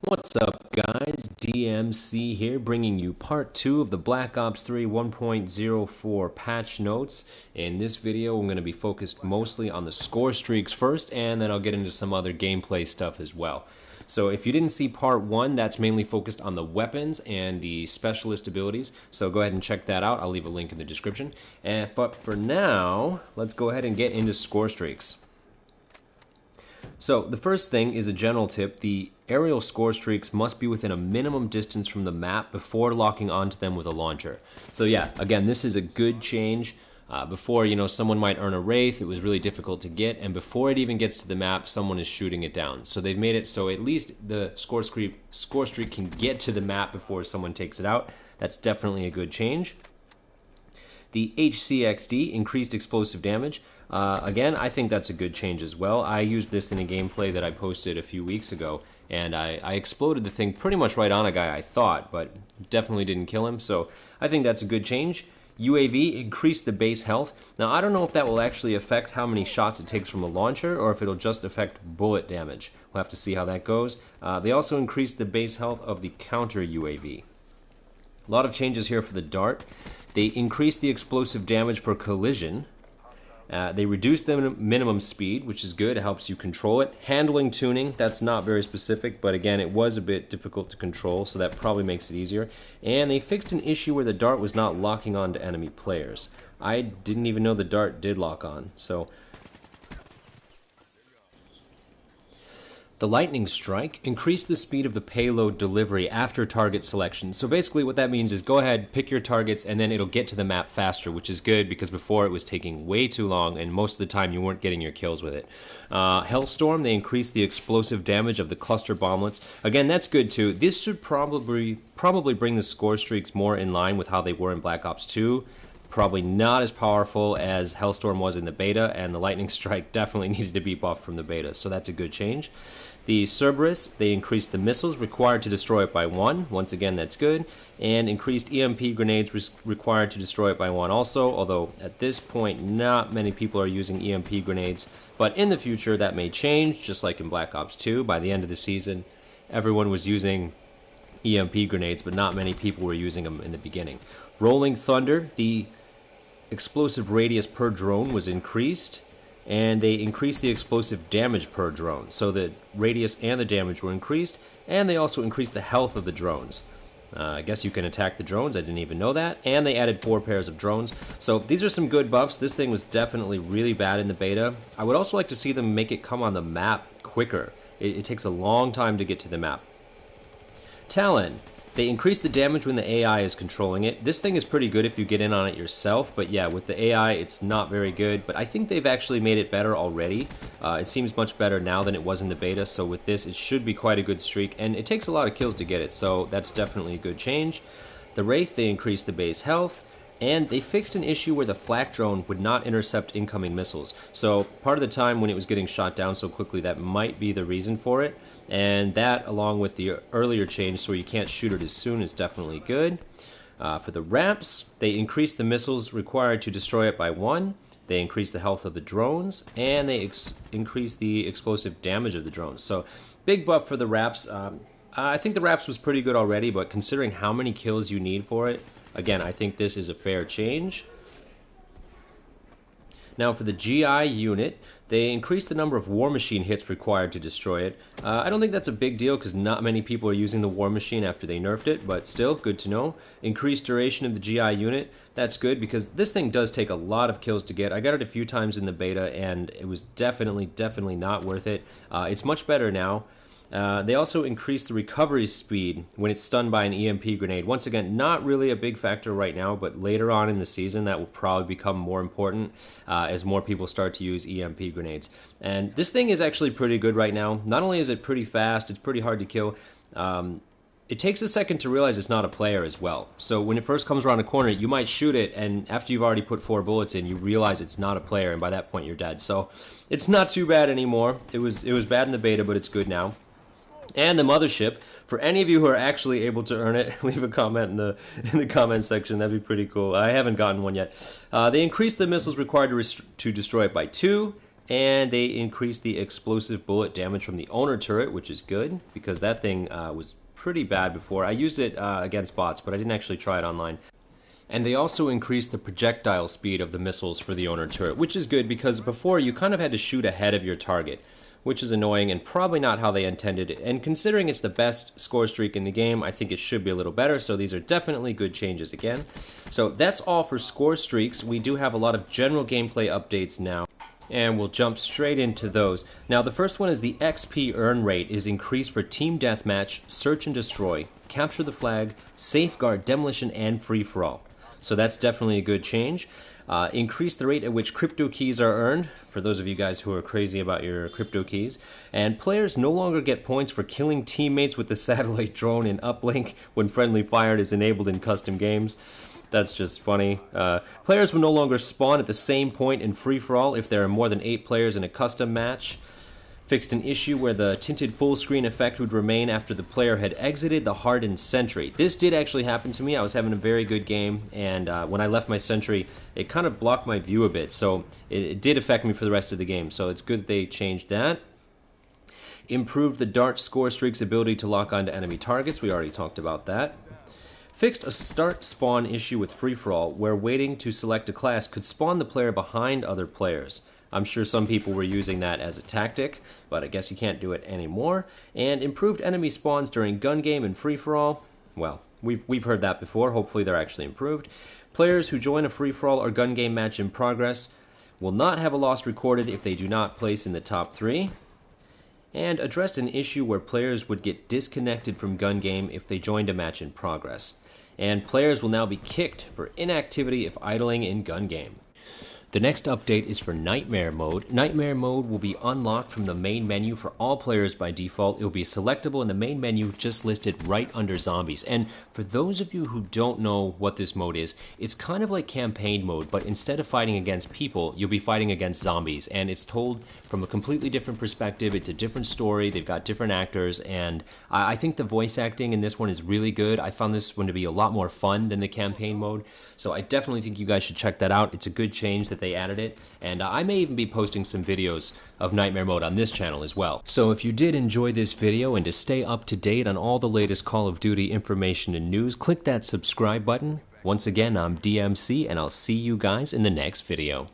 What's up, guys? DMC here, bringing you part 2 of the Black Ops 3 1.04 patch notes. In this video, I'm going to be focused mostly on the score streaks first, and then I'll get into some other gameplay stuff as well. So if you didn't see part 1, that's mainly focused on the weapons and the specialist abilities, so go ahead and check that out. I'll leave a link in the description. But for now, let's go ahead and get into score streaks. So the first thing is a general tip. The aerial score streaks must be within a minimum distance from the map before locking onto them with a launcher. So yeah, again, this is a good change. Before, someone might earn a Wraith, it was really difficult to get, and before it even gets to the map, someone is shooting it down. So they've made it so at least the score streak can get to the map before someone takes it out. That's definitely a good change. The HCXD, increased explosive damage. Again, I think that's a good change as well. I used this in a gameplay that I posted a few weeks ago, and I exploded the thing pretty much right on a guy, I thought, but definitely didn't kill him, so I think that's a good change. UAV, increased the base health. Now, I don't know if that will actually affect how many shots it takes from a launcher, or if it'll just affect bullet damage. We'll have to see how that goes. They also increased the base health of the counter UAV. A lot of changes here for the dart. They increased the explosive damage for collision. They reduced the minimum speed, which is good. It helps you control it. Handling tuning, that's not very specific, but again, it was a bit difficult to control, so that probably makes it easier. And they fixed an issue where the dart was not locking on to enemy players. I didn't even know the dart did lock on, so... The lightning strike increased the speed of the payload delivery after target selection. So basically what that means is go ahead, pick your targets, and then it'll get to the map faster, which is good because before it was taking way too long and most of the time you weren't getting your kills with it. Hellstorm, they increased the explosive damage of the cluster bomblets. Again, that's good too. This should probably bring the score streaks more in line with how they were in Black Ops 2. Probably not as powerful as Hellstorm was in the beta, and the Lightning Strike definitely needed to be buffed from the beta, so that's a good change. The Cerberus, they increased the missiles required to destroy it by 1. Once again, that's good. And increased EMP grenades required to destroy it by 1 also, although at this point, not many people are using EMP grenades. But in the future, that may change, just like in Black Ops 2. By the end of the season, everyone was using EMP grenades, but not many people were using them in the beginning. Rolling Thunder, the explosive radius per drone was increased, and they increased the explosive damage per drone. So the radius and the damage were increased, and they also increased the health of the drones. I guess you can attack the drones, I didn't even know that, and they added 4 pairs of drones. So these are some good buffs. This thing was definitely really bad in the beta. I would also like to see them make it come on the map quicker. It takes a long time to get to the map. Talon. They increase the damage when the AI is controlling it. This thing is pretty good if you get in on it yourself, but yeah, with the AI, it's not very good. But I think they've actually made it better already. It seems much better now than it was in the beta, so with this, it should be quite a good streak, and it takes a lot of kills to get it, so that's definitely a good change. The Wraith, they increased the base health, and they fixed an issue where the flak drone would not intercept incoming missiles. So part of the time when it was getting shot down so quickly, that might be the reason for it. And that, along with the earlier change so you can't shoot it as soon, is definitely good. For the Wraps, they increased the missiles required to destroy it by 1. They increased the health of the drones, and they increased the explosive damage of the drones. So big buff for the Wraps. I think the Wraps was pretty good already, but considering how many kills you need for it, again, I think this is a fair change. Now for the GI unit, they increased the number of War Machine hits required to destroy it. I don't think that's a big deal because not many people are using the War Machine after they nerfed it, but still, good to know. Increased duration of the GI unit, that's good because this thing does take a lot of kills to get. I got it a few times in the beta and it was definitely not worth it. It's much better now. They also increased the recovery speed when it's stunned by an EMP grenade. Once again, not really a big factor right now, but later on in the season that will probably become more important as more people start to use EMP grenades. And this thing is actually pretty good right now. Not only is it pretty fast, it's pretty hard to kill. It takes a second to realize it's not a player as well. So when it first comes around a corner, you might shoot it, and after you've already put 4 bullets in, you realize it's not a player, and by that point you're dead. So it's not too bad anymore. It was bad in the beta, but it's good now. And the mothership, for any of you who are actually able to earn it, leave a comment in the comment section. That'd be pretty cool. I haven't gotten one yet. They increased the missiles required to destroy it by 2, And they increased the explosive bullet damage from the owner turret, which is good, because that thing was pretty bad before. I used it against bots, but I didn't actually try it online. And they also increased the projectile speed of the missiles for the owner turret, which is good because before you kind of had to shoot ahead of your target, which is annoying and probably not how they intended it. And considering it's the best score streak in the game, I think it should be a little better, so these are definitely good changes again. So that's all for score streaks. We do have a lot of general gameplay updates now, and we'll jump straight into those. Now the first one is the XP earn rate is increased for Team Deathmatch, Search and Destroy, Capture the Flag, Safeguard, Demolition, and Free-for-All. So that's definitely a good change. Increase the rate at which crypto keys are earned, for those of you guys who are crazy about your crypto keys. And players no longer get points for killing teammates with the satellite drone in uplink when friendly fire is enabled in custom games. That's just funny. Players will no longer spawn at the same point in free-for-all if there are more than 8 players in a custom match. Fixed an issue where the tinted full screen effect would remain after the player had exited the hardened sentry. This did actually happen to me. I was having a very good game, and when I left my sentry, it kind of blocked my view a bit, so it did affect me for the rest of the game, so it's good that they changed that. Improved the dart score streak's ability to lock onto enemy targets. We already talked about that. Fixed a start spawn issue with free-for-all where waiting to select a class could spawn the player behind other players. I'm sure some people were using that as a tactic, but I guess you can't do it anymore. And improved enemy spawns during gun game and free-for-all. Well, we've heard that before. Hopefully they're actually improved. Players who join a free-for-all or gun game match in progress will not have a loss recorded if they do not place in the top 3. And addressed an issue where players would get disconnected from gun game if they joined a match in progress. And players will now be kicked for inactivity if idling in gun game. The next update is for Nightmare Mode. Nightmare Mode will be unlocked from the main menu for all players by default. It will be selectable in the main menu just listed right under zombies. And for those of you who don't know what this mode is, it's kind of like campaign mode, but instead of fighting against people, you'll be fighting against zombies. And it's told from a completely different perspective. It's a different story. They've got different actors, and I think the voice acting in this one is really good. I found this one to be a lot more fun than the campaign mode. So I definitely think you guys should check that out. It's a good change that they added it, and I may even be posting some videos of Nightmare Mode on this channel as well. So if you did enjoy this video and to stay up to date on all the latest Call of Duty information and news, click that subscribe button. Once again, I'm DMC, and I'll see you guys in the next video.